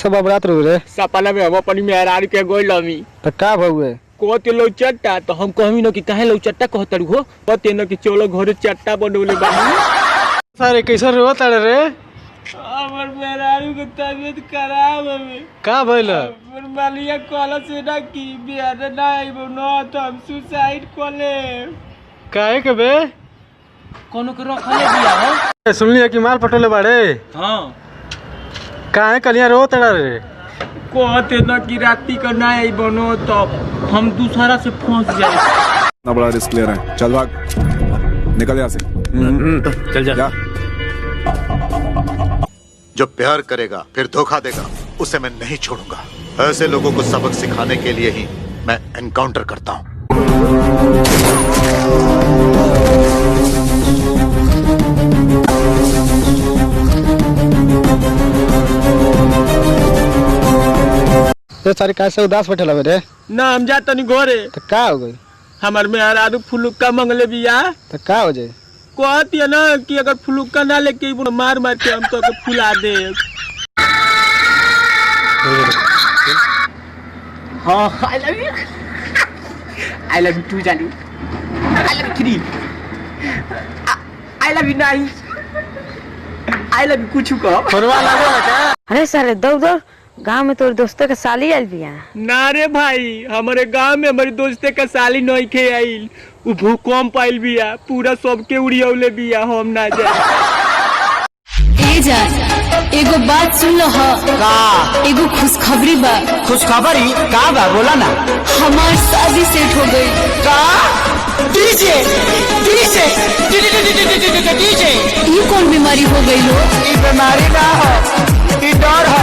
सब अब रात रो रे सपना में हम अपनी मेहरारू के गोल लमी तो का भौए कहते लो चट्टा तो हम कहमी न कि काहे लो चट्टा कहतरू हो कहते न कि चलो घरे चट्टा बनवले बानी। सारे कैसे रो तारे रे हमर मेहरारू के तबीयत खराब है का भइल हमर मालिया कहला से ना कि बियाह ना आइबो न तो हम सुसाइड कर ले। काहे के बे कोनो के रखले बिया हो सुनलिए कि माल पटोले बाड़े हां काहे कलिया रो तारे रे कहते न कि राती का ना आइबो न तो हम दूसरा से फंस जाए। इतना बड़ा रिस्क ले रहे हैं, चल भाग निकल यहाँ से। चल जा जो प्यार करेगा फिर धोखा देगा उसे मैं नहीं छोड़ूंगा। ऐसे लोगों को सबक सिखाने के लिए ही मैं एनकाउंटर करता हूँ। तो सारे कैसे उदास बैठे लगे रे ना हम जा तनी घरे तो का हो गई हमर मेहरारू फुलुक्का मंगले बिया तो का हो जाए कहती है ना कि अगर फुलुक्का ना लेके मार मार के हम तो के फुला दे। हाँ आई लव यू टू जानी I love you three I love you nine I love you कुछ कहो फोरवा लागो है क्या अरे सर दौड़ गांव में तोर दोस्तों के साली आइल बिया ना रे भाई हमारे गांव में हमारी दोस्ते का साली नहीं खे आइल उ भूकंप आइल बिया पूरा सबके उड़ियौले बिया हम ना जाए। ए जा एगो बात सुन लो का एगो खुशखबरी बा। खुशखबरी का बा बोला ना। हमार शादी सेट हो गई का डीजे डीजे डीजे ये कौन बीमारी हो गई लो। ई बीमारी ना हो ई डर हो